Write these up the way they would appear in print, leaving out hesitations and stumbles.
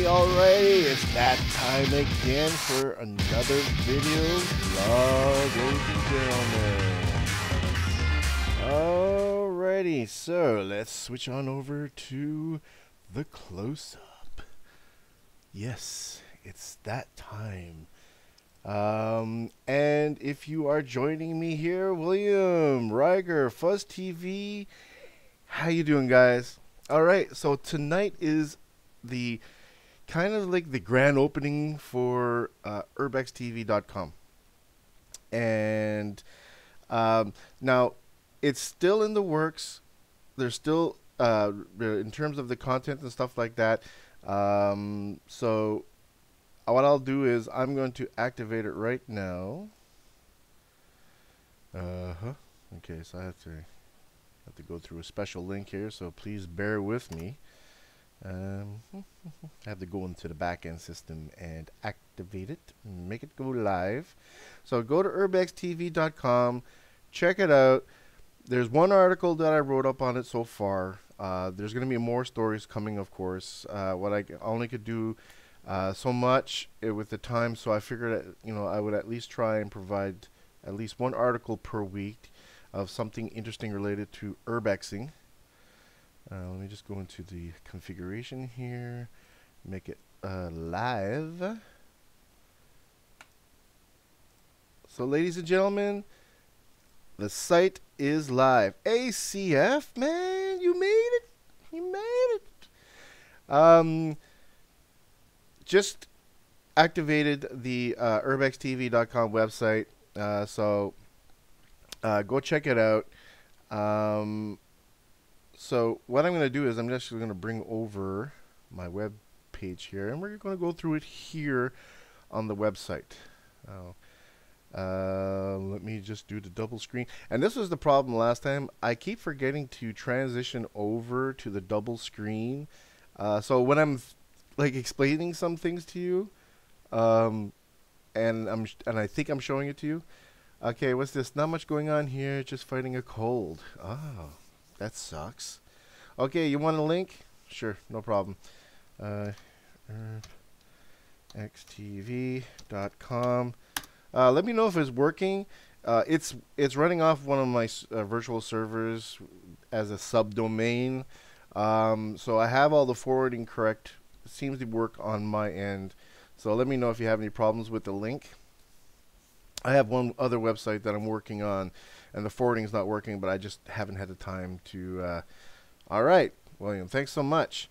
Alrighty, it's that time again for another video vlog, ladies and gentlemen. Alrighty, so let's switch on over to the close-up. Yes, it's that time. And if you are joining me here, William, Riger, Fuzz TV, how you doing, guys? Alright, so tonight is the kind of like the grand opening for Urbex-TV.com, and now it's still in the works. There's still in terms of the content and stuff like that. So what I'll do is I'm going to activate it right now. Okay, so I have to go through a special link here, so please bear with me. I have to go into the backend system and activate it, make it go live. So go to Urbex-TV.com, check it out. There's one article that I wrote up on it so far. There's going to be more stories coming, of course. What I only could do so much with the time, so I figured that, I would at least try and provide at least one article per week of something interesting related to urbexing. Let me just go into the configuration here, make it live. So, ladies and gentlemen, the site is live. ACF, man, you made it. You made it. Just activated the Urbex-TV.com website, so go check it out. So what I'm going to do is I'm just going to bring over my web page here, and we're going to go through it here on the website. Let me just do the double screen. And this was the problem last time. I keep forgetting to transition over to the double screen. So when I'm like explaining some things to you, and I think I'm showing it to you. Okay, what's this? Not much going on here. Just fighting a cold. Oh. That sucks. Okay, you want a link? Sure, no problem. Urbex-TV.com. Let me know if it's working. It's running off one of my virtual servers as a subdomain. So I have all the forwarding correct. It seems to work on my end. So let me know if you have any problems with the link. I have one other website that I'm working on, and the forwarding is not working, but I just haven't had the time to. All right, William, thanks so much.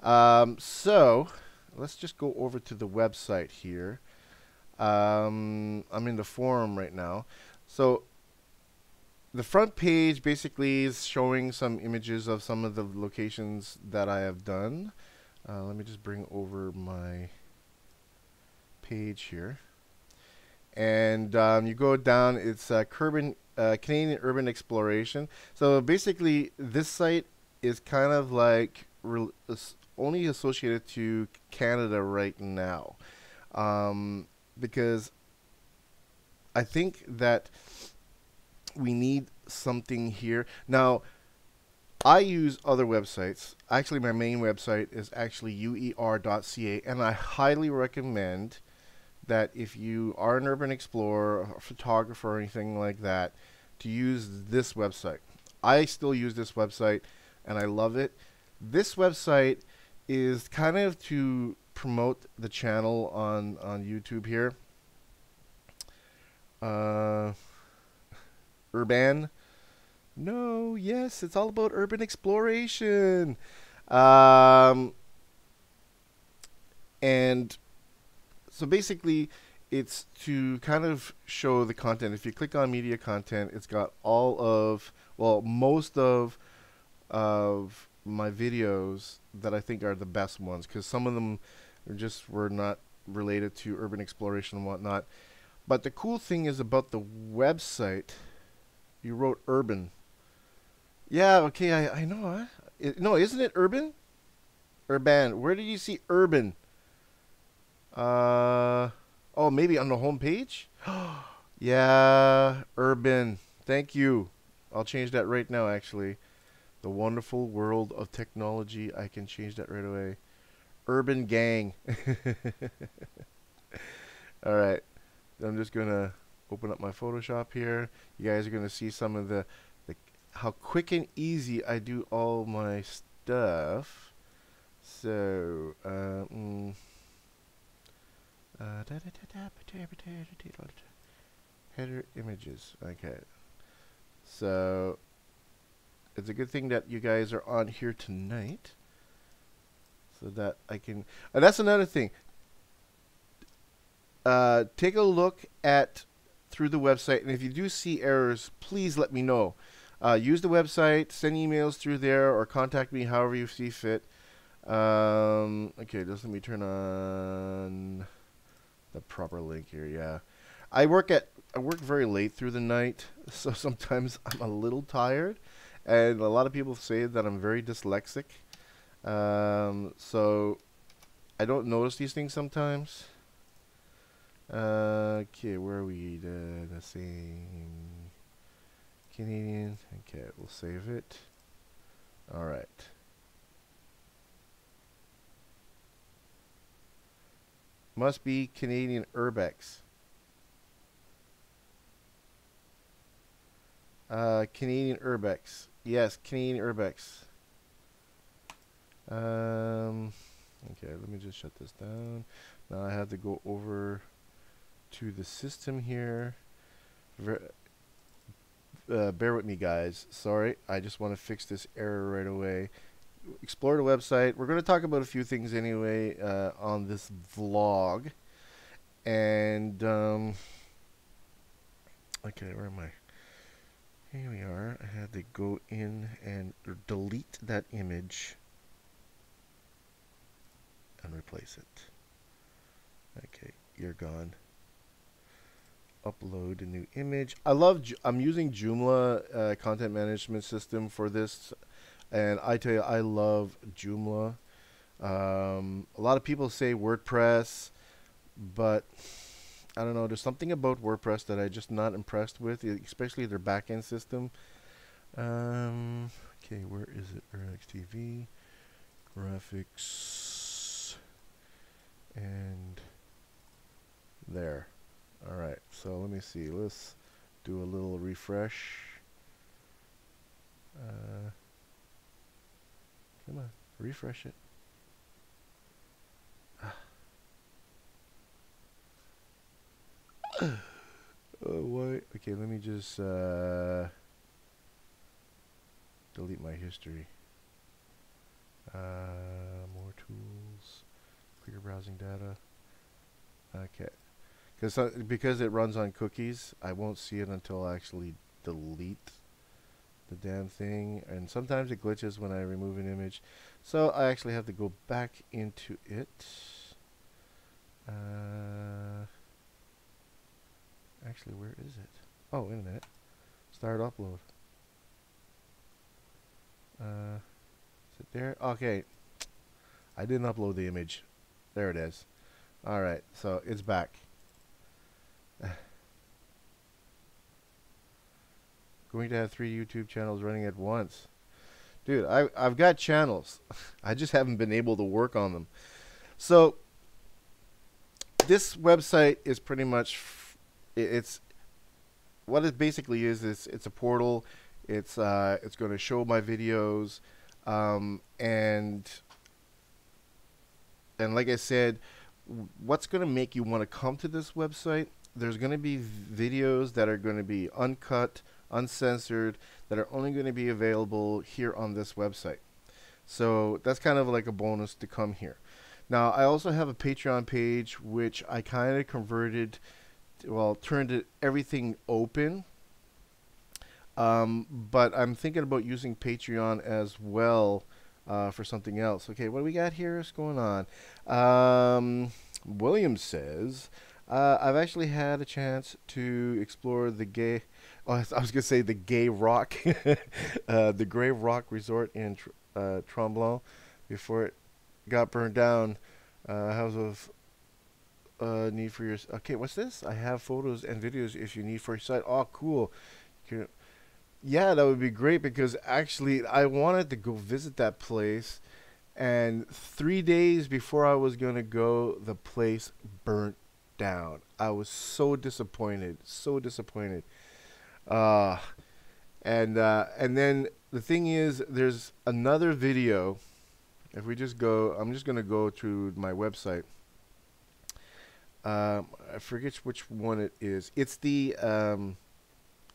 So let's just go over to the website here. I'm in the forum right now. So the front page basically is showing some images of some of the locations that I have done. Let me just bring over my page here. And you go down, it's Canadian Urban Exploration. So basically, this site is kind of like only associated to Canada right now. Because I think that we need something here. Now, I use other websites. Actually, my main website is actually uer.ca, and I highly recommend that if you are an urban explorer, a photographer, or anything like that, to use this website. I still use this website. and I love it. This website is kind of to promote the channel on YouTube here. Urban. No, yes, it's all about urban exploration. And so basically, it's to kind of show the content. If you click on media content, it's got all of, well, most of my videos that I think are the best ones, because some of them were not related to urban exploration and whatnot. But the cool thing is about the website, you wrote urban. Yeah, okay, I know, huh? No, isn't it urban? Urban. Where did you see urban? Oh, maybe on the home page? Yeah, urban. Thank you. I'll change that right now, actually. The wonderful world of technology. I can change that right away. Urban gang. All right. I'm just going to open up my Photoshop here. You guys are going to see some of the how quick and easy I do all my stuff. So, header images. Okay. So, it's a good thing that you guys are on here tonight, so that I can. And that's another thing. Take a look at through the website, and if you do see errors, please let me know. Use the website, send emails through there, or contact me however you see fit. Okay, just let me turn on the proper link here. Yeah, I work very late through the night, so sometimes I'm a little tired, and a lot of people say that I'm very dyslexic. So I don't notice these things sometimes. Okay, where are we? The same Canadian. Okay, we'll save it. All right. Must be Canadian Urbex. Canadian Urbex. Yes, Canadian Urbex. Okay, let me just shut this down. Now I have to go over to the system here. Bear with me, guys. Sorry, I just want to fix this error right away. Explore the website. We're going to talk about a few things anyway on this vlog. And okay, where am I? Here we are. I had to go in and delete that image and replace it. Okay, you're gone. Upload a new image. I'm using Joomla content management system for this, and I tell you, I love Joomla. A lot of people say WordPress, but I don't know. There's something about WordPress that I'm just not impressed with, especially their backend system. Okay, where is it? URB-X-TV graphics, and there. All right, so let me see. Let's do a little refresh. Come on, refresh it. Oh, why? Okay, let me just delete my history. More tools, clear browsing data. Okay. Because it runs on cookies, I won't see it until I actually delete the damn thing, and sometimes it glitches when I remove an image, so I actually have to go back into it. Actually, where is it? Oh, wait a minute. Start upload. Is it there? Okay. I didn't upload the image. There it is. Alright, so it's back. Going to have 3 YouTube channels running at once. Dude, I've got channels. I just haven't been able to work on them. So this website is pretty much it's what it basically is it's a portal. It's going to show my videos. And like I said, what's going to make you want to come to this website? There's going to be videos that are going to be uncut, uncensored, that are only going to be available here on this website. So that's kind of like a bonus to come here. Now, I also have a Patreon page, which I kind of converted, well, turned everything open. But I'm thinking about using Patreon as well for something else. Okay, what do we got here? What's going on? William says, I've actually had a chance to explore the gay, oh, I was going to say the gay rock, the Gray Rock Resort in Tremblant before it got burned down. House of need for your, okay, what's this? I have photos and videos if you need for your site. Oh, cool. Yeah, that would be great, because actually I wanted to go visit that place, and 3 days before I was going to go, the place burnt down. I was so disappointed, so disappointed. And then the thing is, there's another video. If we just go, I'm just going to go to my website. I forget which one it is. It's the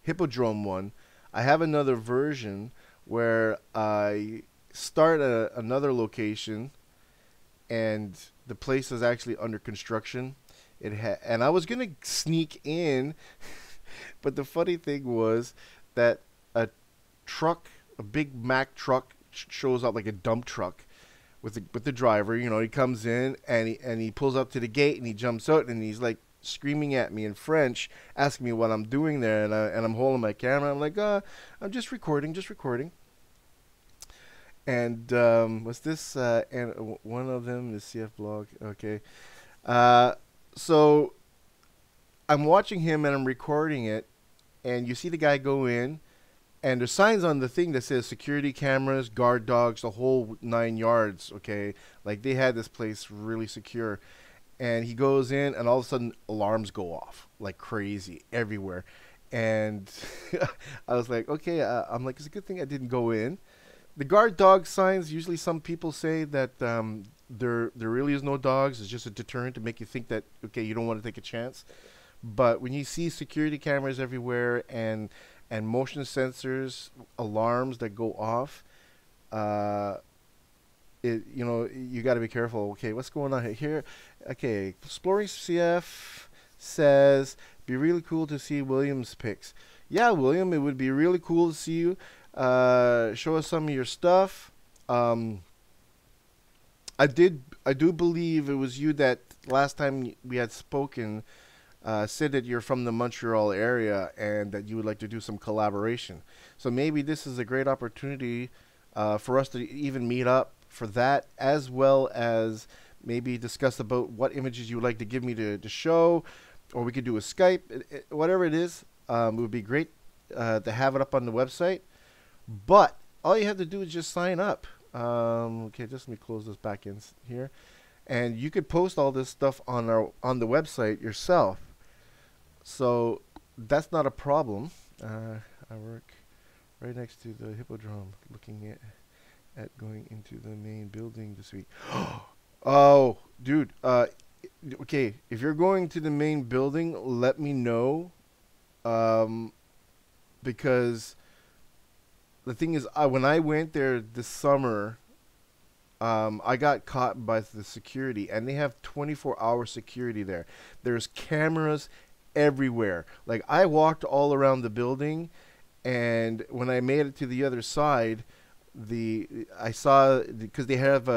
Hippodrome one. I have another version where I start at another location, and the place is actually under construction. And I was gonna sneak in, but the funny thing was that a truck, a big Mack truck, shows up, like a dump truck, with the driver. You know, he comes in and he pulls up to the gate, and he jumps out, and he's like screaming at me in French, asking me what I'm doing there, and I'm holding my camera. I'm like, I'm just recording. And what's this? And one of them is CF Blog. Okay, so I'm watching him and I'm recording it, and you see the guy go in, and there's signs on the thing that says security cameras, guard dogs, the whole 9 yards. Okay, like they had this place really secure. And he goes in, and all of a sudden, alarms go off like crazy everywhere. And I was like, okay, I'm like, it's a good thing I didn't go in. The guard dog signs, usually some people say that there really is no dogs. It's just a deterrent to make you think that, okay, you don't want to take a chance. But when you see security cameras everywhere and motion sensors, alarms that go off, you know, you got to be careful. Okay, what's going on here? Okay, Exploring CF says, be really cool to see William's pics. Yeah, William, it would be really cool to see you. Show us some of your stuff. I do believe it was you that last time we had spoken said that you're from the Montreal area and that you would like to do some collaboration. So maybe this is a great opportunity for us to even meet up for that, as well as maybe discuss about what images you would like to give me to show, or we could do a Skype, whatever it is. It would be great to have it up on the website, but all you have to do is just sign up. Okay, just let me close this back in here, and you could post all this stuff on the website yourself, so that's not a problem. I work right next to the Hippodrome, looking at going into the main building this week. Oh, dude. Okay, if you're going to the main building, let me know. Because the thing is, when I went there this summer, I got caught by the security, and they have 24-hour security there. There's cameras everywhere. Like, I walked all around the building, and when I made it to the other side, I saw, because they have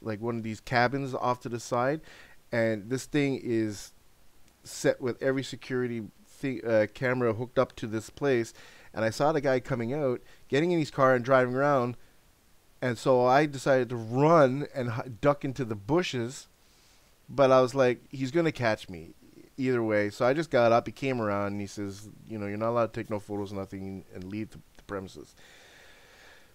like one of these cabins off to the side, and this thing is set with every security camera hooked up to this place, and I saw the guy coming out, getting in his car and driving around, and so I decided to run and duck into the bushes, but I was like, he's gonna catch me either way, so I just got up. He came around and he says, you know, you're not allowed to take no photos, nothing, and leave the premises.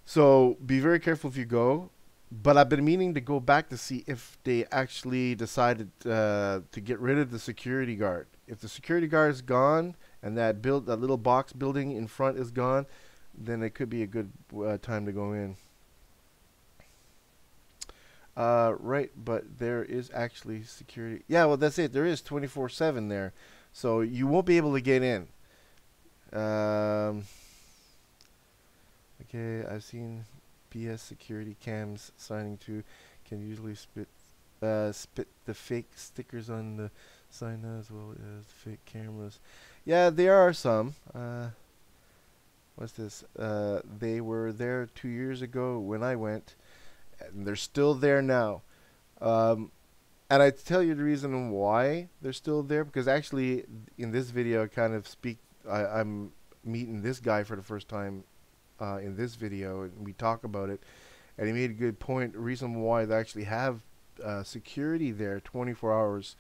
So be very careful if you go. But I've been meaning to go back to see if they actually decided to get rid of the security guard. If the security guard is gone and that little box building in front is gone, then it could be a good time to go in. Right, but there is actually security. Yeah, well, that's it. There is 24/7 there, so you won't be able to get in. Um, okay, I've seen BS security cams signing to can usually spit the fake stickers on the sign as well as fake cameras. Yeah, there are some. What's this? They were there 2 years ago when I went, and they're still there now. Um, and I tell you the reason why they're still there because actually in this video I kind of speak. I'm meeting this guy for the first time in this video, and we talk about it. And he made a good point. The reason why they actually have security there 24 hours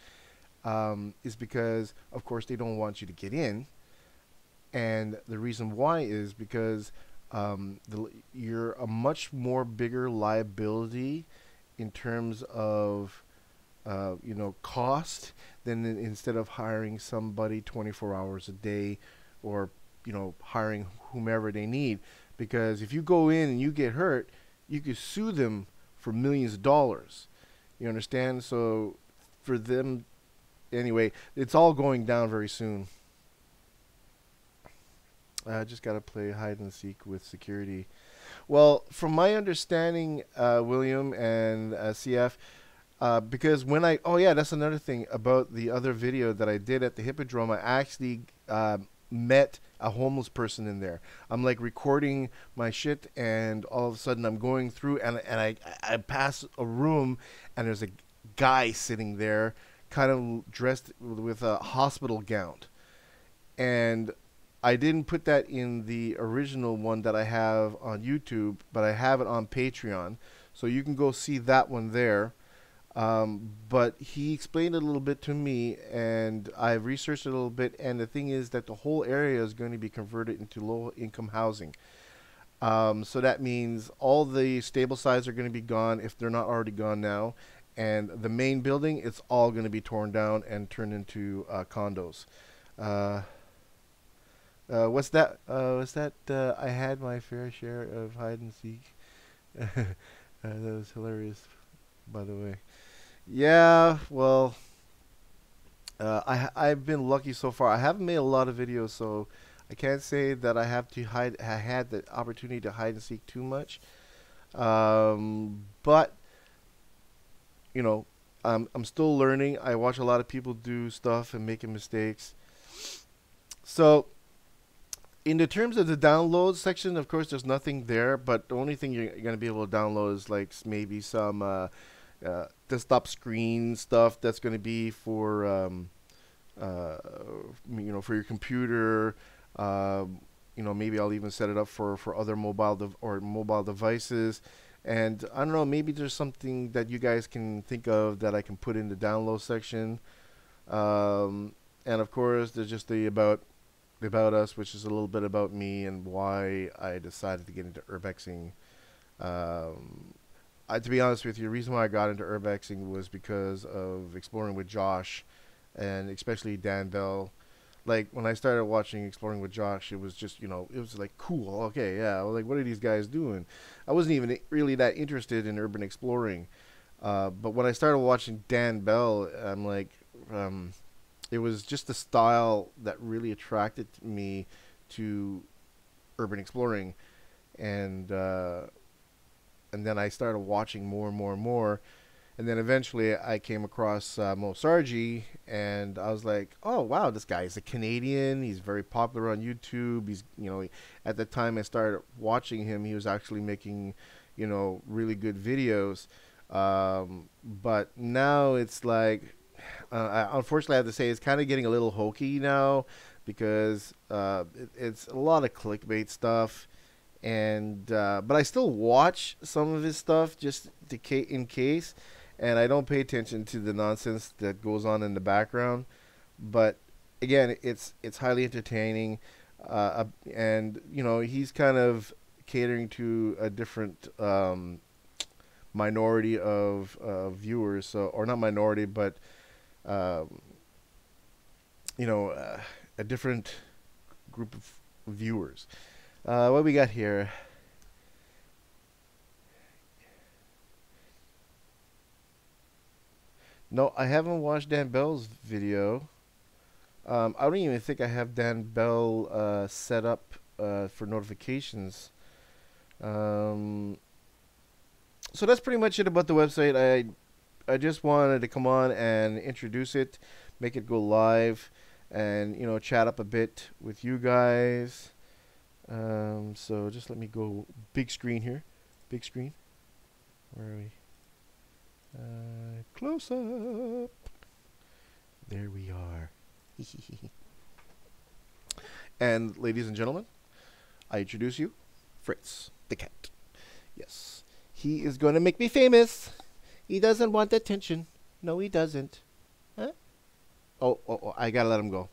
is because, of course, they don't want you to get in. And the reason why is because you're a much more bigger liability in terms of cost than instead of hiring somebody 24 hours a day or hiring whomever they need. Because if you go in and you get hurt, you could sue them for millions of dollars. You understand? So for them, anyway, it's all going down very soon. I just got to play hide and seek with security. Well, from my understanding, William and CF, because when oh yeah, that's another thing about the other video that I did at the Hippodrome. I actually met a homeless person in there. I'm like recording my shit, and all of a sudden I'm going through, and I pass a room, and there's a guy sitting there, kind of dressed with a hospital gown, and I didn't put that in the original one that I have on YouTube, but I have it on Patreon, so you can go see that one there. But he explained it a little bit to me, and I've researched it a little bit, and the thing is that the whole area is going to be converted into low-income housing. So that means all the stable sides are going to be gone if they're not already gone now, and the main building, it's all going to be torn down and turned into condos. What's that? I had my fair share of hide and seek. That was hilarious, by the way. Yeah, well, I've been lucky so far. I haven't made a lot of videos, so I can't say that I had the opportunity to hide and seek too much. But I'm still learning. I watch a lot of people do stuff and making mistakes. So, in the terms of the download section, of course, there's nothing there. But the only thing you're gonna be able to download is like maybe some desktop screen stuff that's going to be for for your computer. Maybe I'll even set it up for other mobile devices. And I don't know, maybe there's something that you guys can think of that I can put in the download section. And of course, there's just the about us, which is a little bit about me and why I decided to get into urbexing. To be honest with you, the reason why I got into urbexing was because of Exploring with Josh, and especially Dan Bell. Like, when I started watching Exploring with Josh, it was just, it was like, cool, okay, yeah. I was like, what are these guys doing? I wasn't even really that interested in urban exploring. But when I started watching Dan Bell, I'm like, it was just the style that really attracted me to urban exploring. And then I started watching more and more and more, and then eventually I came across Mo Sargi, and I was like, oh wow, this guy is a Canadian. He's very popular on YouTube. He's at the time I started watching him, he was actually making really good videos. But now it's like, unfortunately I have to say, it's kind of getting a little hokey now, because it's a lot of clickbait stuff. And but I still watch some of his stuff just in case, and I don't pay attention to the nonsense that goes on in the background. But again, it's highly entertaining, and he's kind of catering to a different minority of viewers, or not minority, but a different group of viewers. What we got here? No, I haven't watched Dan Bell's video. I don't even think I have Dan Bell set up for notifications. Um, so that's pretty much it about the website. I just wanted to come on and introduce it, make it go live, and chat up a bit with you guys. So just let me go big screen here, big screen. Where are we? Close up. There we are. And ladies and gentlemen, I introduce you, Fritz the Cat. Yes, he is going to make me famous. He doesn't want attention. No, he doesn't. Huh? Oh, I gotta let him go.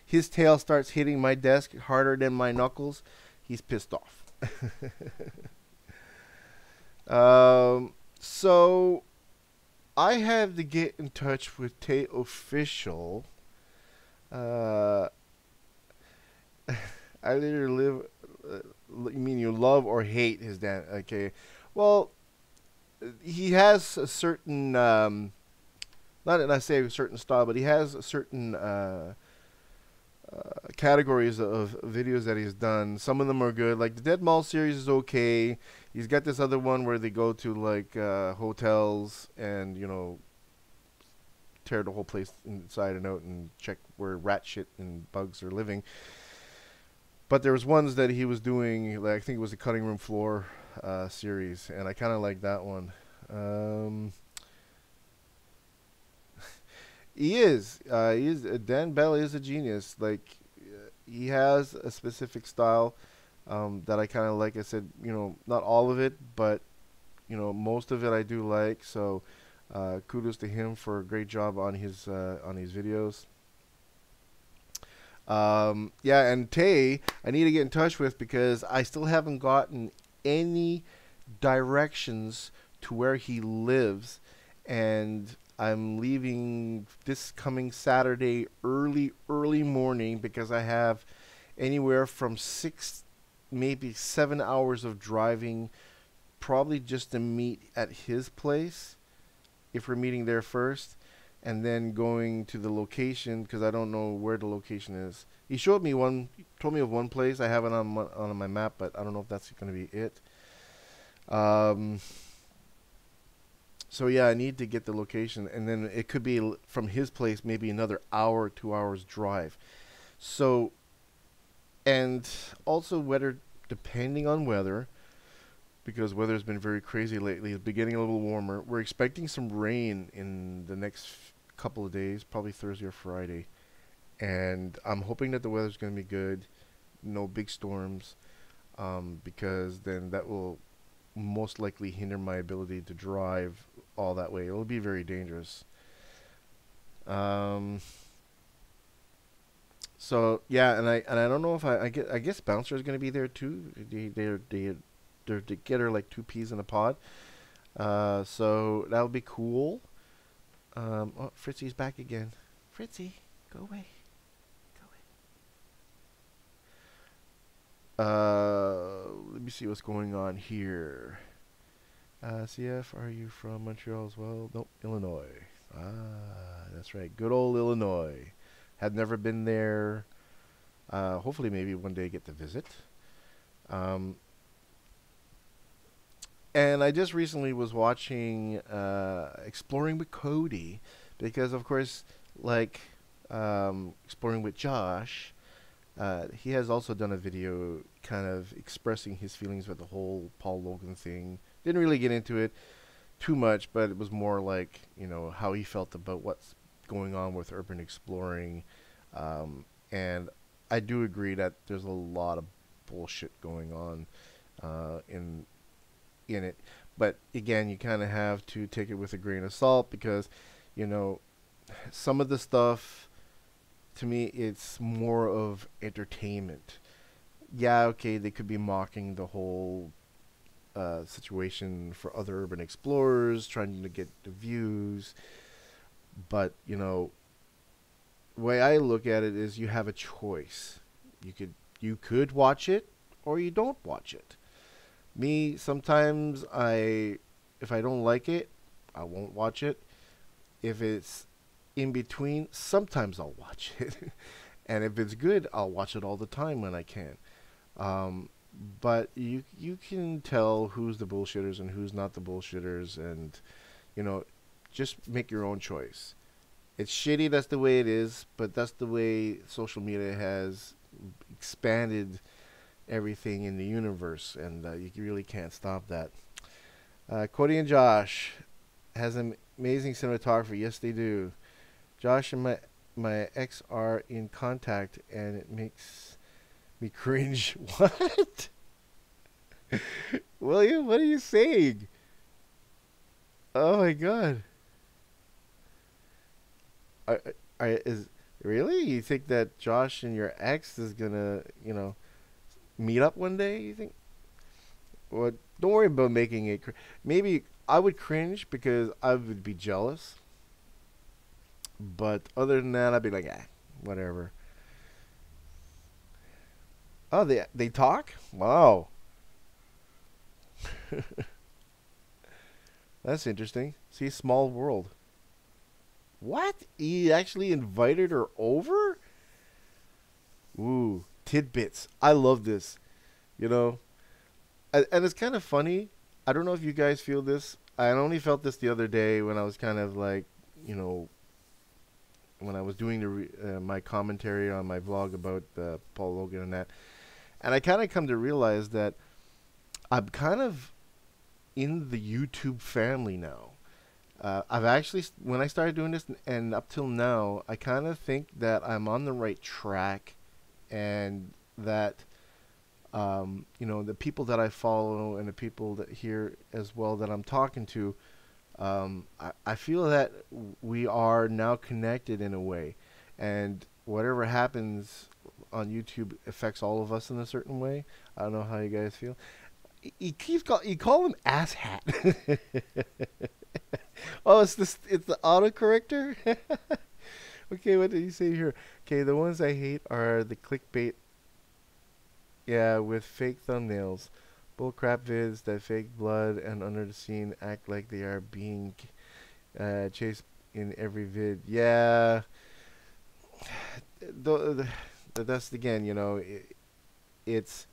His tail starts hitting my desk harder than my knuckles. He's pissed off. So I have to get in touch with Tay Official. I literally live. You mean you love or hate his dance? Okay. Well, he has a certain, not that I say a certain style, but he has a certain categories of videos that he's done. Some of them are good. Like the Dead Mall series is okay. He's got this other one where they go to like hotels and tear the whole place inside and out and check where rat shit and bugs are living. But there was ones that he was doing, like I think it was the cutting room floor series, and I kind of like that one. He is. Dan Bell is a genius. Like he has a specific style that I kind of like. I said, not all of it, but most of it I do like. So kudos to him for a great job on his videos. Yeah, and Tay, I need to get in touch with because I still haven't gotten any directions to where he lives, and I'm leaving this coming Saturday early morning because I have anywhere from 6, maybe 7 hours of driving, probably just to meet at his place if we're meeting there first, and then going to the location because I don't know where the location is. He showed me one, told me of one place. I have it on my map, but I don't know if that's going to be it. So yeah, I need to get the location, and then it could be from his place maybe another hour, 2 hours drive. So, and also weather, depending on weather, because weather's been very crazy lately. It's beginning a little warmer. We're expecting some rain in the next couple of days, probably Thursday or Friday. And I'm hoping that the weather's going to be good, no big storms, because then that will most likely hinder my ability to drive all that way. It'll be very dangerous. So yeah, and I don't know if I guess Bouncer is going to be there too. They're together like two peas in a pod. So that'll be cool. Oh, Fritzy's back again. Fritzy, go away. Go away. Let me see what's going on here. CF, are you from Montreal as well? Nope, Illinois. Ah, that's right. Good old Illinois. Had never been there. Hopefully maybe one day get to visit. And I just recently was watching Exploring with Cody because, of course, like Exploring with Josh, he has also done a video kind of expressing his feelings with the whole Paul Logan thing. Didn't really get into it too much, but it was more like, how he felt about what's going on with urban exploring. And I do agree that there's a lot of bullshit going on in it. But again, you kind of have to take it with a grain of salt because, some of the stuff, to me, it's more of entertainment. Yeah, okay, they could be mocking the whole situation for other urban explorers, trying to get the views. But, the way I look at it is you have a choice. You could watch it or you don't watch it. Me, sometimes if I don't like it, I won't watch it. If it's in between, sometimes I'll watch it. And if it's good, I'll watch it all the time when I can. Um, but you can tell who's the bullshitters and who's not the bullshitters, and you know, just make your own choice. It's shitty, that's the way it is, but that's the way social media has expanded everything in the universe, and you really can't stop that. Cody and Josh has an amazing cinematography. Yes, they do. Josh and my ex are in contact, and it makes me cringe. What? William, what are you saying? Oh my god. Are, is really? You think that Josh and your ex is gonna, meet up one day? You think? Well, don't worry about making it. Maybe I would cringe because I would be jealous. But other than that, I'd be like, whatever. Oh, they talk? Wow. That's interesting. See, small world. What? He actually invited her over? Ooh, tidbits. I love this. You know, and it's kind of funny. I don't know if you guys feel this. I only felt this the other day when I was kind of like, when I was doing my commentary on my vlog about Paul Logan and that. And I kind of come to realize that I'm kind of in the YouTube family now. I've actually, when I started doing this and up till now, I kind of think that I'm on the right track, and that, the people that I follow and the people that here as well that I'm talking to, I feel that we are now connected in a way, and whatever happens on YouTube affects all of us in a certain way. I don't know how you guys feel. You call him asshat. Oh, it's the autocorrector. Okay, what did you say here? Okay, the ones I hate are the clickbait. Yeah, with fake thumbnails, bullcrap vids that fake blood and under the scene act like they are being chased in every vid. Yeah, that's again, it's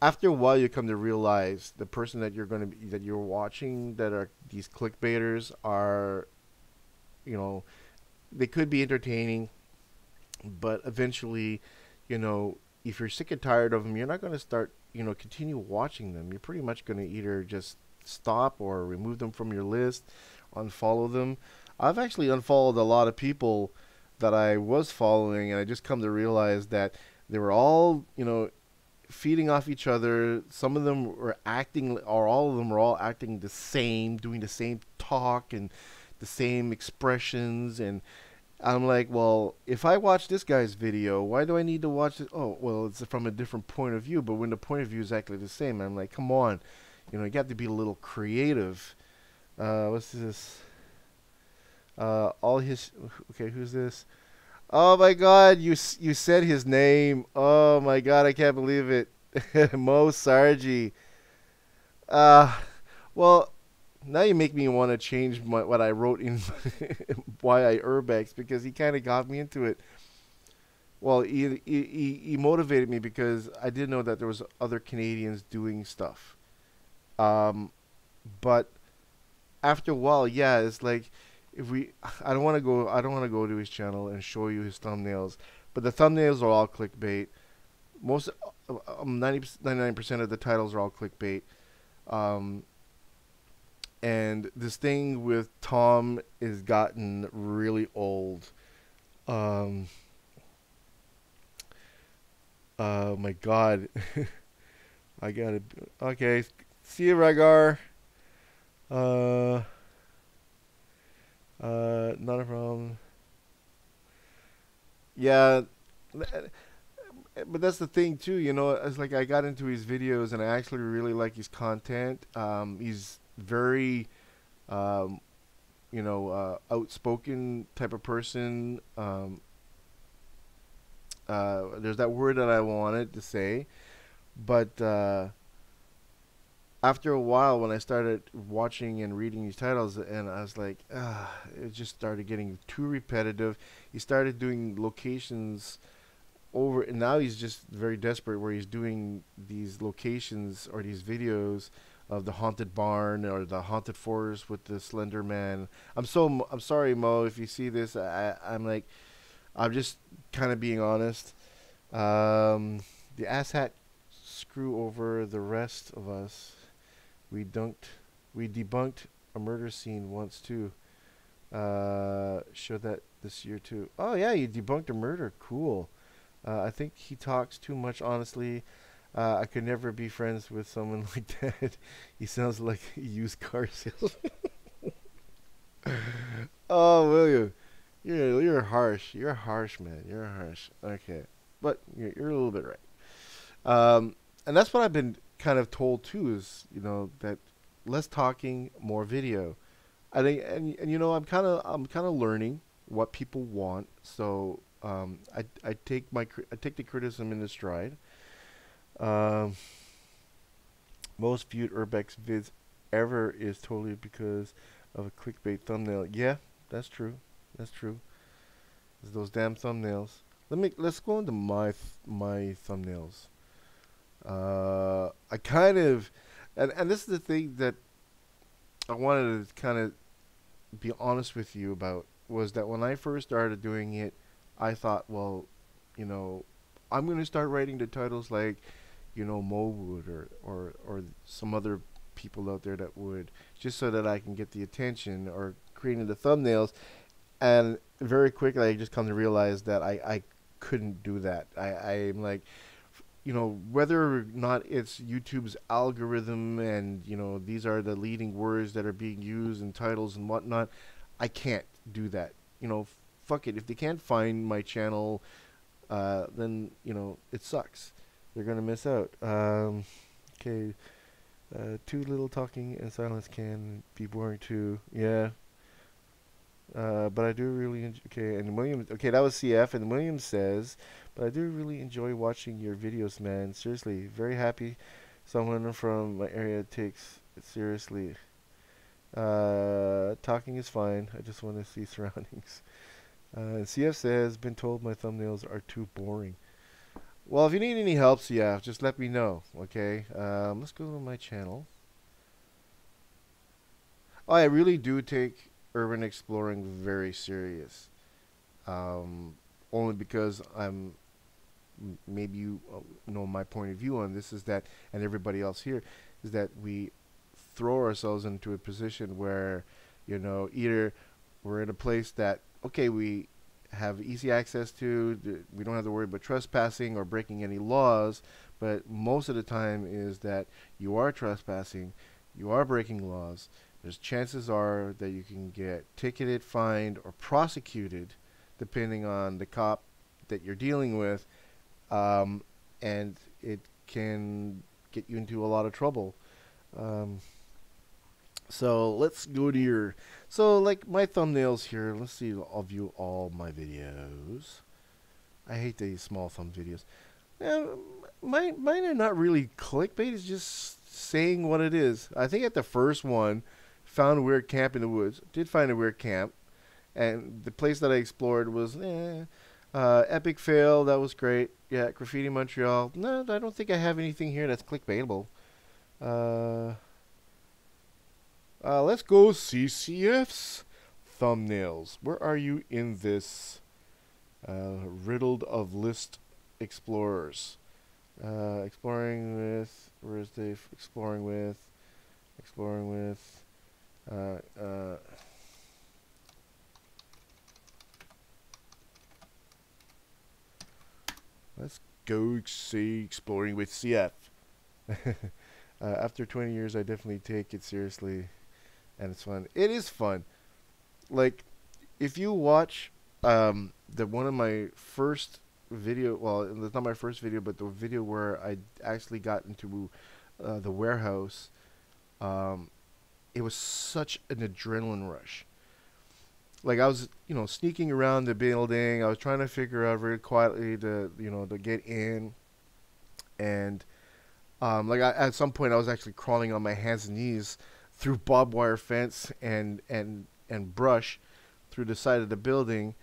after a while you come to realize the person that you're watching, that are these clickbaiters, are, they could be entertaining, but eventually, if you're sick and tired of them, you're not going to start, continue watching them. You're pretty much going to either just stop or remove them from your list, unfollow them. I've actually unfollowed a lot of people that I was following, and I just come to realize that they were all, feeding off each other. Some of them were acting, or all of them were all acting the same, doing the same talk and the same expressions, and I'm like, well, if I watch this guy's video, why do I need to watch it? Oh, well, it's from a different point of view, but when the point of view is exactly the same, I'm like, come on, you got to be a little creative. What's this? Okay, who's this? Oh my God, you said his name. Oh my God, I can't believe it. Mo Sargi. Well, now you make me want to change what I wrote in why I Urbex, because he kind of got me into it. Well, he motivated me because I did know that there was other Canadians doing stuff. But after a while, yeah, it's like, I don't want to go to his channel and show you his thumbnails, but the thumbnails are all clickbait. Most 99% of the titles are all clickbait. And this thing with Tom is gotten really old. Oh my God. I gotta. Okay, see you, Ragar. Not a problem. Yeah, but that's the thing too. It's like I got into his videos and I actually really like his content. He's very, outspoken type of person. There's that word that I wanted to say, but after a while, when I started watching and reading these titles, and I was like, it just started getting too repetitive. He started doing locations over, and now he's just very desperate, where he's doing these locations or these videos of the haunted barn or the haunted forest with the Slender Man. I'm sorry, Mo, if you see this. I'm like, I'm just kind of being honest. The asshat screw over the rest of us. We dunked, we debunked a murder scene once too. Show that this year too. Oh yeah, you debunked a murder. Cool. I think he talks too much. Honestly, I could never be friends with someone like that. He sounds like a used car salesman. Oh, William, you're harsh. You're harsh, man. You're harsh. Okay, but you're a little bit right. And that's what I've been kind of told too. Is that less talking, more video. I think, and I'm kind of learning what people want. So I take I take the criticism in the stride. Um, Most viewed Urbex vids ever is totally because of a clickbait thumbnail. Yeah, that's true. That's true. It's those damn thumbnails. Let's go into my thumbnails. I kind of, and this is the thing that I wanted to kind of be honest with you about, was that when I first started doing it, I thought, well, you know, I'm going to start writing the titles like, Mo would, or some other people out there that would, just so that I can get the attention, or creating the thumbnails. And very quickly, I just come to realize that I couldn't do that. I'm like, whether or not it's YouTube's algorithm and, these are the leading words that are being used in titles and whatnot, I can't do that. Fuck it. If they can't find my channel, then, it sucks. They're going to miss out. Okay. Too little talking and silence can be boring too. Yeah. But I do really okay, and William, okay, that was CF, and William says, but I do really enjoy watching your videos, man. Seriously, very happy someone from my area takes it seriously. Talking is fine. I just want to see surroundings. CF says, been told my thumbnails are too boring. Well, if you need any help, CF, just let me know, okay? Let's go to my channel. Oh, I really do take urban exploring very serious. Only because maybe you know my point of view on this is that, and everybody else here, is that we throw ourselves into a position where, either we're in a place that, okay, we have easy access to, we don't have to worry about trespassing or breaking any laws, but most of the time is that you are trespassing, you are breaking laws. There's chances are that you can get ticketed, fined, or prosecuted, depending on the cop that you're dealing with, and it can get you into a lot of trouble. So let's go to like my thumbnails here. Let's see, I'll view all my videos. I hate these small thumb videos. Mine are not really clickbait. It's just saying what it is. I think at the first one, found a weird camp in the woods. Did find a weird camp, and the place that I explored was epic fail. That was great. Yeah, graffiti Montreal. No, I don't think I have anything here that's clickbaitable. Let's go CCF's thumbnails. Where are you in this riddled of list explorers? Exploring with, where is the exploring with? Exploring with. Let's go see exploring with CF. After 20 years, I definitely take it seriously, and it's fun. It is fun. Like, if you watch the one of my first video, well, it's not my first video, but the video where I actually got into the warehouse, it was such an adrenaline rush. Like, I was, sneaking around the building. I was trying to figure out very quietly to get in, and Like at some point, I was actually crawling on my hands and knees through barbed wire fence and brush through the side of the building,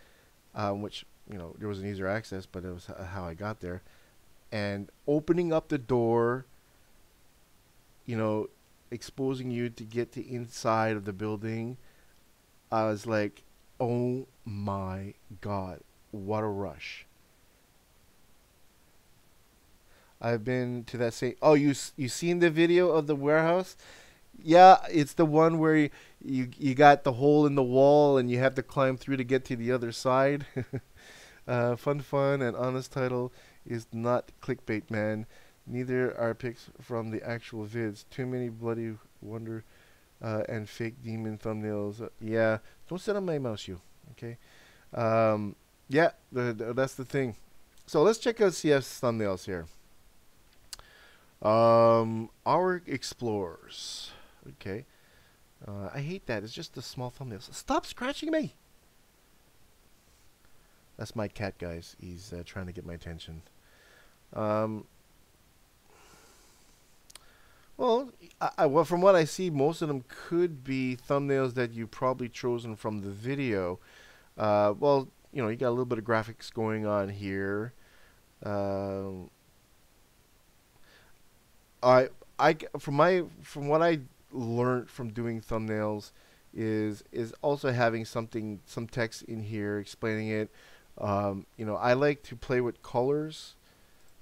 which there was an easier access, but it was how I got there. And opening up the door, exposing you to get to inside of the building, I was like, oh my God, what a rush. I've been to that same. Oh, you seen the video of the warehouse? Yeah, it's the one where you got the hole in the wall and you have to climb through to get to the other side. Fun, and honest title is not clickbait, man. Neither are pics from the actual vids. Too many bloody wonder and fake demon thumbnails. Yeah, don't sit on my mouse, you. Okay. Yeah, that's the thing. So let's check out CF's thumbnails here. Our explorers. Okay. I hate that. It's just the small thumbnails. Stop scratching me. That's my cat, guys. He's trying to get my attention. Well, well, from what I see, most of them could be thumbnails that you probably chosen from the video. Well, you got a little bit of graphics going on here. From what I learned from doing thumbnails is also having some text in here explaining it. I like to play with colors.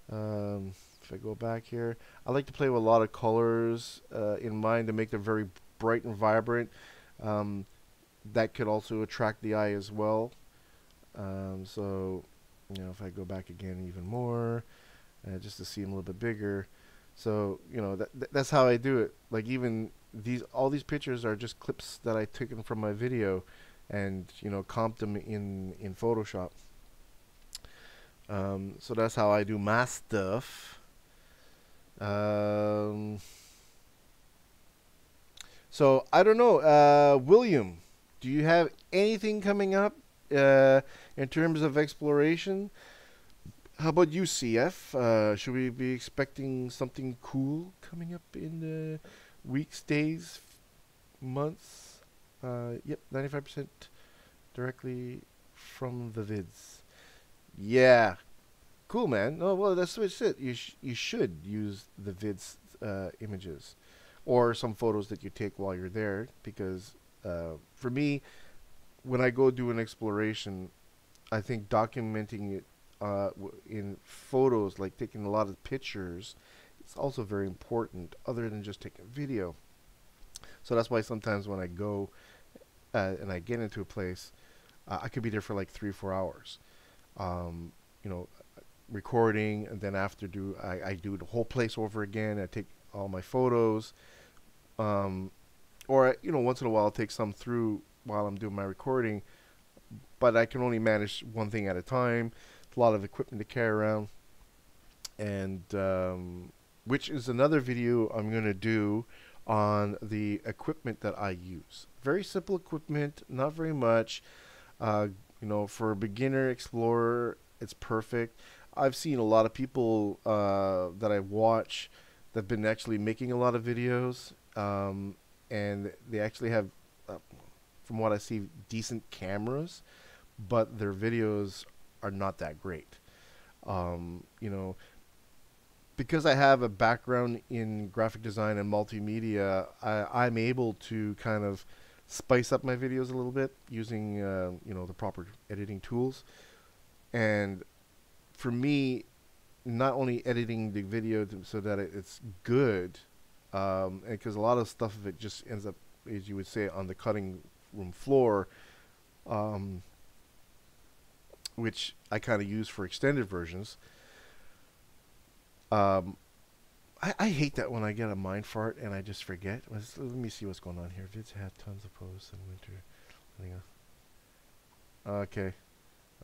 If I go back here, I like to play with a lot of colors in mind to make them very bright and vibrant. That could also attract the eye as well. So, if I go back again even more, just to see them a little bit bigger. So, that's how I do it. Like even all these pictures are just clips that I took from my video, and comped them in Photoshop. So that's how I do my stuff. So I don't know, William, do you have anything coming up in terms of exploration? How about you, CF? Should we be expecting something cool coming up in the weeks, days, months? Yep, 95% directly from the vids. Yeah, cool, man. No, well, that's what it. You should use the vids images or some photos that you take while you're there, because for me, when I go do an exploration, I think documenting it in photos, like taking a lot of pictures, it's also very important, other than just taking video. So that's why sometimes when I go and I get into a place, I could be there for like 3 or 4 hours, recording, and then after I do the whole place over again. I take all my photos, or once in a while I'll take some through while I'm doing my recording, but I can only manage one thing at a time. It's a lot of equipment to carry around, and which is another video I'm going to do on the equipment that I use. Very simple equipment, not very much. For a beginner explorer, it's perfect. I've seen a lot of people that I watch that have been actually making a lot of videos, and they actually have, from what I see, decent cameras, but their videos are not that great. Because I have a background in graphic design and multimedia, I'm able to kind of spice up my videos a little bit using the proper editing tools. And for me, not only editing the video so that it's good, because a lot of stuff of it just ends up, as you would say, on the cutting room floor, which I kind of use for extended versions. I hate that when I get a mind fart and I just forget. Let me see what's going on here. Vids had tons of posts in winter. Okay.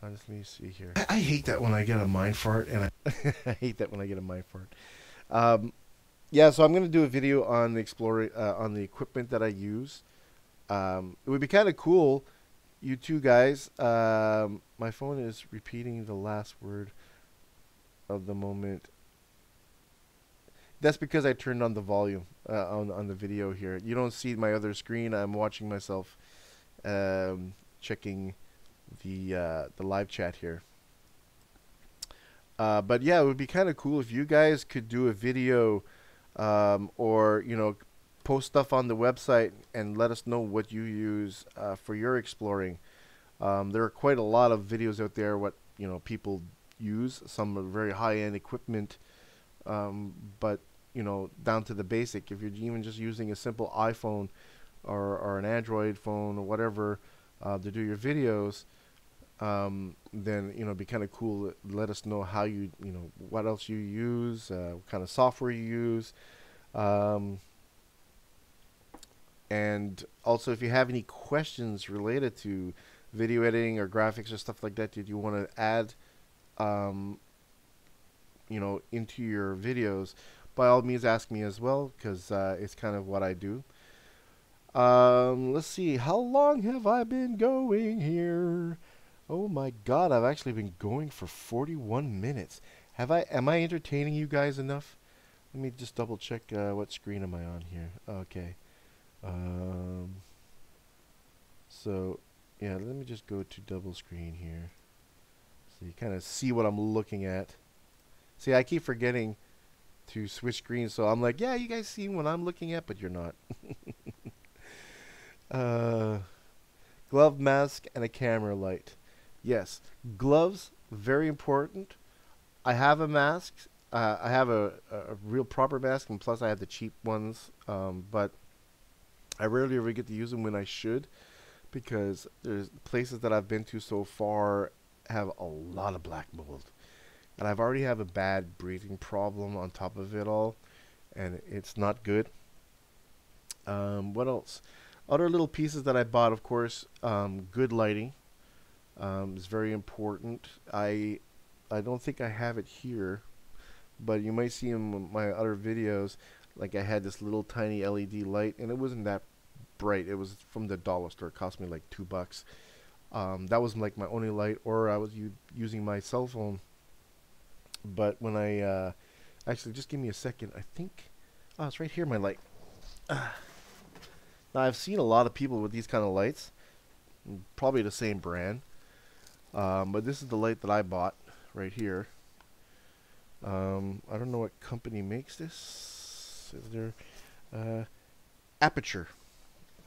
Let me see here. I hate that when I get a mind fart and I hate that when I get a mind fart. Yeah, so I'm gonna do a video on the on the equipment that I use. It would be kind of cool, you two guys. My phone is repeating the last word of the moment. That's because I turned on the volume on the video here. You don't see my other screen. I'm watching myself checking the live chat here. But yeah, it would be kind of cool if you guys could do a video or, you know, post stuff on the website and let us know what you use for your exploring. There are quite a lot of videos out there what, you know, people use. Some are very high-end equipment, but, you know, down to the basic. If you're even just using a simple iPhone or an Android phone or whatever to do your videos, then, you know, it'd be kind of cool. Let us know how you know, what else you use, what kind of software you use. And also, if you have any questions related to video editing or graphics or stuff like that you want to add, you know, into your videos, by all means ask me as well, because it's kind of what I do. Let's see, how long have I been going here? Oh my god, I've actually been going for 41 minutes. Am I entertaining you guys enough? Let me just double check what screen am I on here. Okay. So yeah, let me just go to double screen here so you kind of see what I'm looking at. See, I keep forgetting to switch screens, so I'm like, yeah, you guys see what I'm looking at, but you're not. Glove, mask, and a camera light. Yes, gloves, very important. I have a mask. I have a real proper mask, and plus I have the cheap ones, but I rarely ever get to use them when I should, because there's places that I've been to so far have a lot of black mold, and I've already have a bad breathing problem on top of it all, and it's not good. What else? Other little pieces that I bought, of course, good lighting is very important. I don't think I have it here, but you might see in my other videos, like I had this little tiny LED light, and it wasn't that bright. It was from the dollar store. It cost me like $2. That was like my only light, or I was using my cell phone. But when I actually, just give me a second. I think, oh, it's right here, my light. Now I've seen a lot of people with these kind of lights, probably the same brand, but this is the light that I bought right here. I don't know what company makes this. Is there Aperture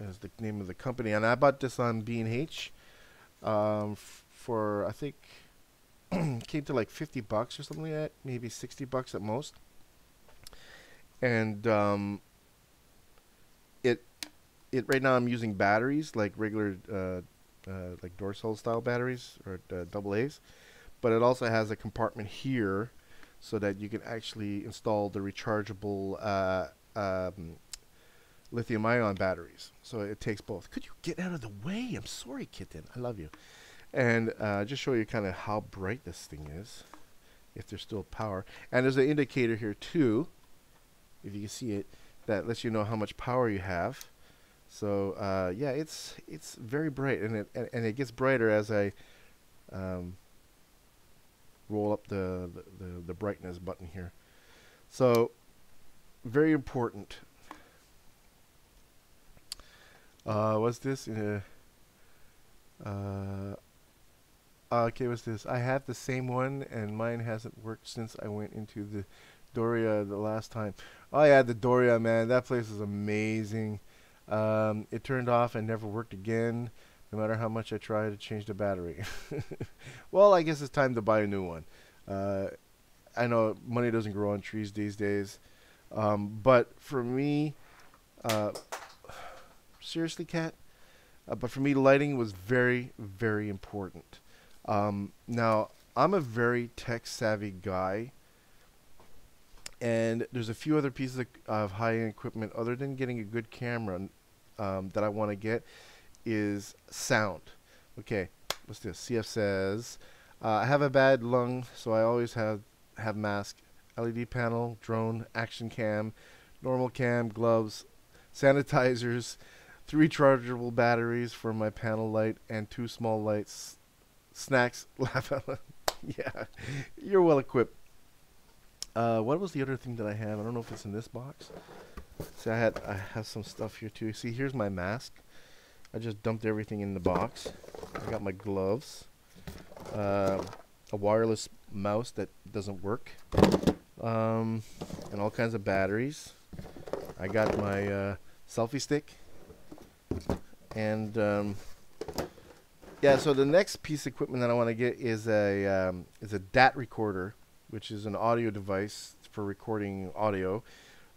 is the name of the company, and I bought this on B&H for, I think, came to like $50 or something like that, maybe $60 at most. And it right now I'm using batteries, like regular like Dorsal style batteries, or AA's, but it also has a compartment here so that you can actually install the rechargeable lithium-ion batteries. So it takes both. Could you get out of the way? I'm sorry, kitten. I love you. And just show you kind of how bright this thing is, if there's still power. And there's an indicator here too, if you can see it, that lets you know how much power you have. So yeah, it's very bright, and it gets brighter as I roll up the brightness button here. So very important. What's this? Okay, what's this? I have the same one, and mine hasn't worked since I went into the Doria the last time. Oh yeah, the Doria, man, that place is amazing. It turned off and never worked again, no matter how much I tried to change the battery. Well, I guess it's time to buy a new one. I know money doesn't grow on trees these days, but for me, seriously, Cat, but for me, lighting was very, very important. Now, I'm a very tech-savvy guy, and there's a few other pieces of high-end equipment other than getting a good camera that I want to get is sound. Okay, what's this? CF says, I have a bad lung, so I always have mask, LED panel, drone, action cam, normal cam, gloves, sanitizers, 3 rechargeable batteries for my panel light, and 2 small lights, snacks, laugh out loud. Yeah, you're well equipped. What was the other thing that I have? I don't know if it's in this box. See, I have some stuff here too. See, here's my mask. I just dumped everything in the box. I got my gloves, a wireless mouse that doesn't work, and all kinds of batteries. I got my selfie stick, and yeah. So the next piece of equipment that I want to get is a DAT recorder, which is an audio device for recording audio.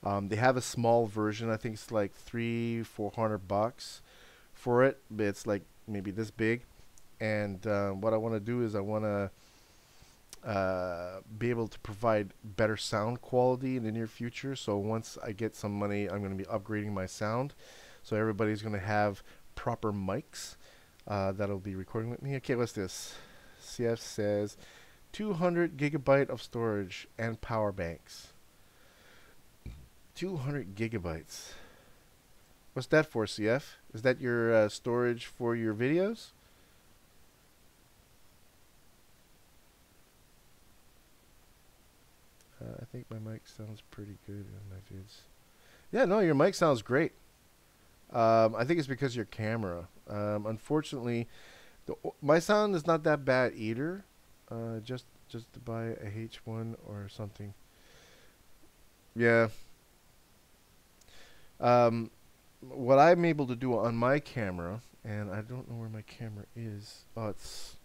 They have a small version. I think it's like $300-400 for it. But it's like maybe this big. And what I want to do is I want to be able to provide better sound quality in the near future. So once I get some money, I'm going to be upgrading my sound. So everybody's going to have proper mics that'll be recording with me. Okay, what's this? CF says 200 gigabyte of storage and power banks. 200 gigabytes. What's that for, CF? Is that your storage for your videos? I think my mic sounds pretty good in my vids. Yeah, no, your mic sounds great. I think it's because of your camera. Unfortunately, my sound is not that bad either. Just to buy a H1 or something. Yeah. What I'm able to do on my camera, and I don't know where my camera is. Oh, is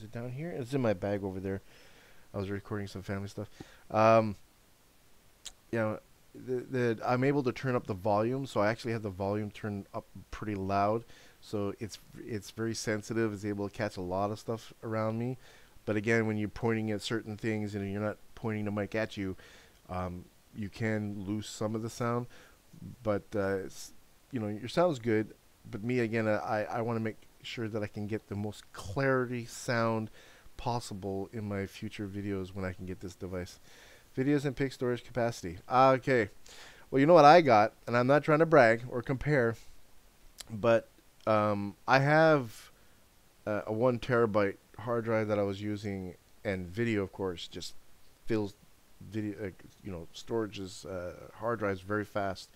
it down here? It's in my bag over there. I was recording some family stuff. You know, I'm able to turn up the volume, so I actually have the volume turned up pretty loud. So it's very sensitive. It's able to catch a lot of stuff around me. But again, when you're pointing at certain things and you're not pointing the mic at you, you can lose some of the sound. But you know, your sound's good. But me again, I want to make sure that I can get the most clarity sound possible in my future videos when I can get this device. Videos and pic storage capacity. Okay. Well, you know what I got, and I'm not trying to brag or compare, but I have a 1 terabyte hard drive that I was using, and video, of course, just fills video, you know, storage's hard drives very fast.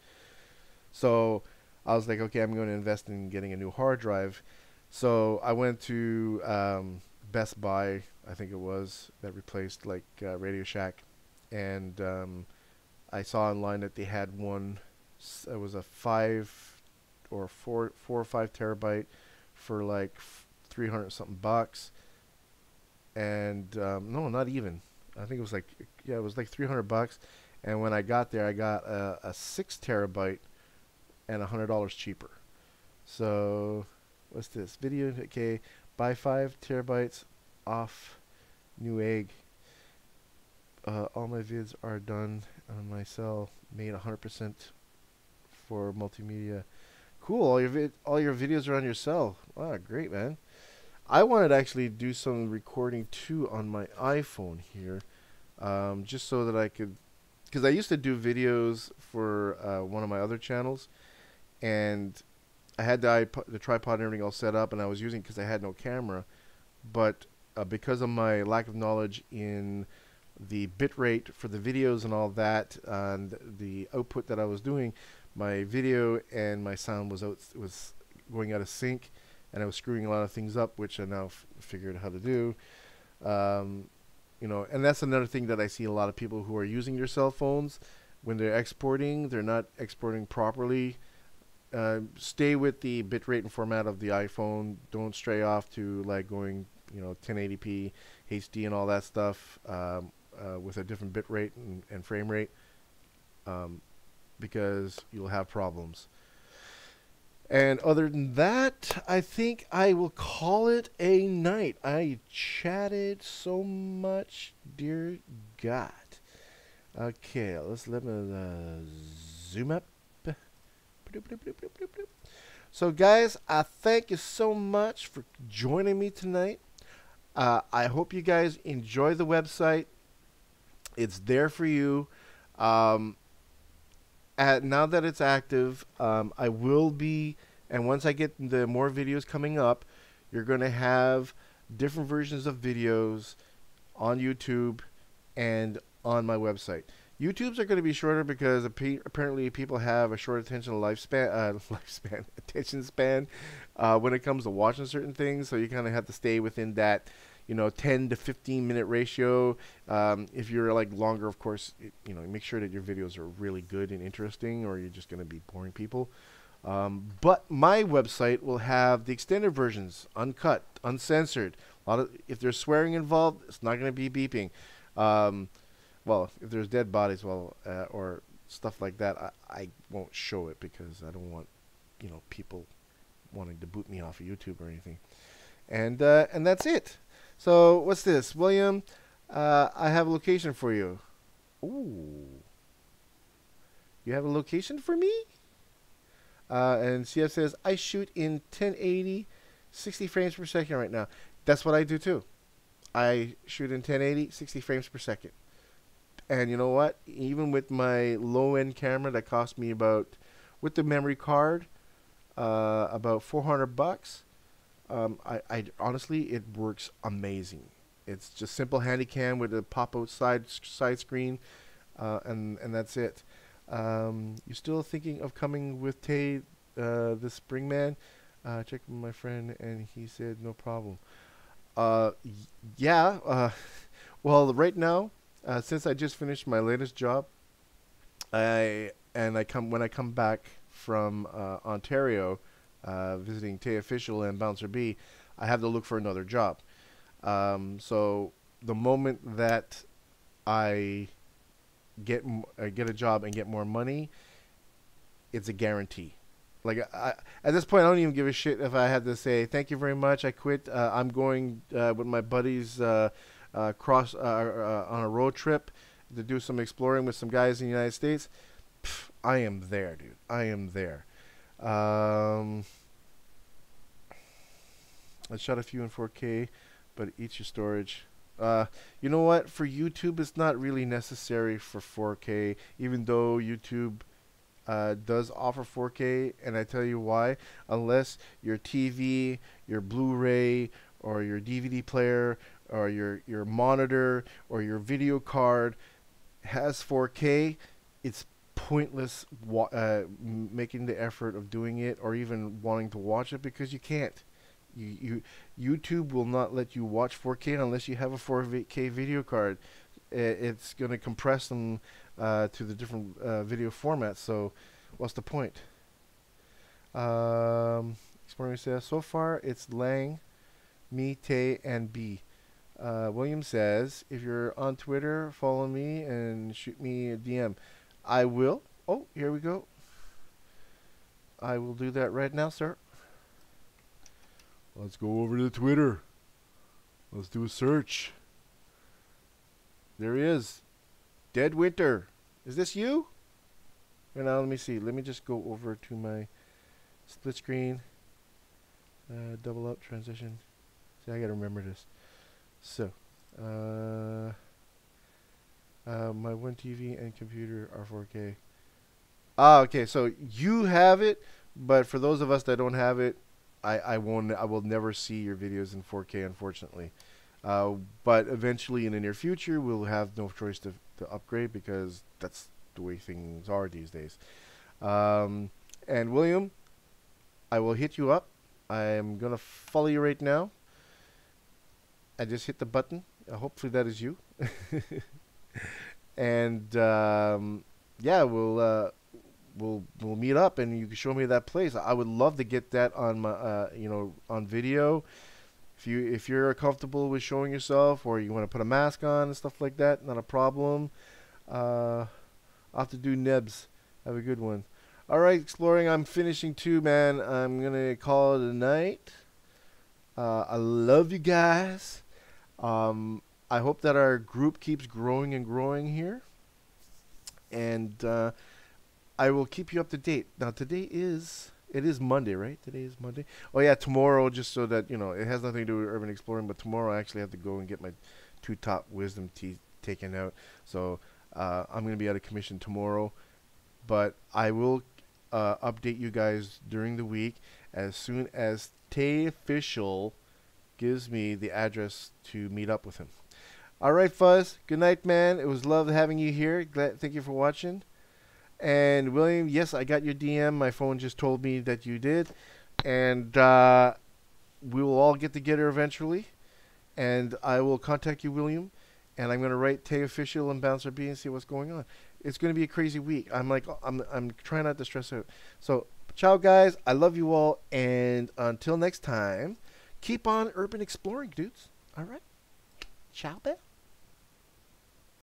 So I was like, okay, I'm going to invest in getting a new hard drive. So I went to Best Buy, I think it was, that replaced like Radio Shack, and I saw online that they had one. It was a 4 or 5 terabyte for like 300 something bucks, and no, not even. I think it was like, yeah, it was like 300 bucks. And when I got there, I got a 6 terabyte and $100 cheaper. So what's this video? Okay, buy 5 terabytes off new egg. All my vids are done on my cell, made 100% for multimedia. Cool. All your videos are on your cell. Wow, great, man. I wanted to actually do some recording too on my iPhone here, just so that I could, because I used to do videos for one of my other channels, and I had the tripod and everything all set up, and I was using it because I had no camera. But because of my lack of knowledge in the bit rate for the videos and all that, and the output that I was doing, my video and my sound was going out of sync, and I was screwing a lot of things up, which I now figured how to do. You know, and that's another thing that I see a lot of people who are using their cell phones when they're exporting. They're not exporting properly. Stay with the bitrate and format of the iPhone. Don't stray off to like going, you know, 1080p, HD, and all that stuff with a different bitrate and frame rate, because you'll have problems. And other than that, I think I will call it a night. I chatted so much, dear God. Okay, let me zoom up. So guys, I thank you so much for joining me tonight. I hope you guys enjoy the website. It's there for you. Now that it's active, I will be, and once I get the more videos coming up, you're going to have different versions of videos on YouTube and on my website. YouTube's are going to be shorter because apparently people have a short attention attention span when it comes to watching certain things. So you kind of have to stay within that, 10 to 15 minute ratio. If you're like longer, of course, make sure that your videos are really good and interesting, or you're just going to be boring people. But my website will have the extended versions, uncut, uncensored. If there's swearing involved, it's not going to be beeping. Well, if there's dead bodies, or stuff like that, I won't show it because I don't want, people wanting to boot me off of YouTube or anything. And that's it. So what's this, William? I have a location for you. Ooh, you have a location for me? And CF says I shoot in 1080, 60 frames per second right now. That's what I do too. I shoot in 1080, 60 frames per second. And you know what? Even with my low-end camera that cost me with the memory card, about $400. I honestly, it works amazing. It's just simple handycam with a pop-out side screen, and that's it. You still thinking of coming with Tay this spring, man? Check with my friend, and he said no problem. Yeah. Well, right now, since I just finished my latest job, when I come back from Ontario, visiting Tay Official and Bouncer B, I have to look for another job. So the moment that I get a job and get more money, it's a guarantee. Like at this point, I don't even give a shit if I have to say thank you very much, I quit. I'm going with my buddies on a road trip to do some exploring with some guys in the United States. I am there, dude. I am there. I shot a few in 4K, but it eats your storage. You know what? For YouTube, it's not really necessary for 4K, even though YouTube does offer 4K, and I tell you why. Unless your TV, your Blu-ray, or your DVD player, or your monitor, or your video card has 4K, it's pointless making the effort of doing it or even wanting to watch it, because you can't. YouTube will not let you watch 4K unless you have a 4K video card. It's going to compress them to the different video formats. So what's the point? Exploring says, so far it's Lang, me, Tay, and B. William says, if you're on Twitter, follow me and shoot me a DM. I will. Oh, here we go. I will do that right now, sir. Let's go over to Twitter. Let's do a search. There he is. Dead Winter. Is this you? Right now, let me see. Let me just go over to my split screen. Double up, transition. See, I gotta remember this. So, my one TV and computer are 4K. Ah, okay. So you have it, but for those of us that don't have it, I will never see your videos in 4K, unfortunately. But eventually, in the near future, we'll have no choice to upgrade, because that's the way things are these days. And William, I will hit you up. I am gonna follow you right now. I just hit the button. Hopefully that is you. And yeah, we'll meet up, and you can show me that place. I would love to get that on my on video. If you're comfortable with showing yourself, or you want to put a mask on and stuff like that, not a problem. I'll have to do Nebs. Have a good one. All right, exploring. I'm finishing too, man. I'm gonna call it a night. I love you guys. I hope that our group keeps growing and growing here, and I will keep you up to date. Now, it is Monday, right? Today is Monday. Oh yeah, tomorrow, just so that it has nothing to do with urban exploring, but tomorrow I actually have to go and get my 2 top wisdom teeth taken out. So I'm going to be out of commission tomorrow, but I will update you guys during the week as soon as Tay Official gives me the address to meet up with him. All right, Fuzz. Good night, man. It was love having you here. Thank you for watching. And William, yes, I got your DM. My phone just told me that you did. And we will all get together eventually. And I will contact you, William. And I'm going to write Tay Official and Bouncer B and see what's going on. It's going to be a crazy week. I'm trying not to stress out. So, ciao, guys. I love you all. And until next time, keep on urban exploring, dudes. All right. Ciao, Bell.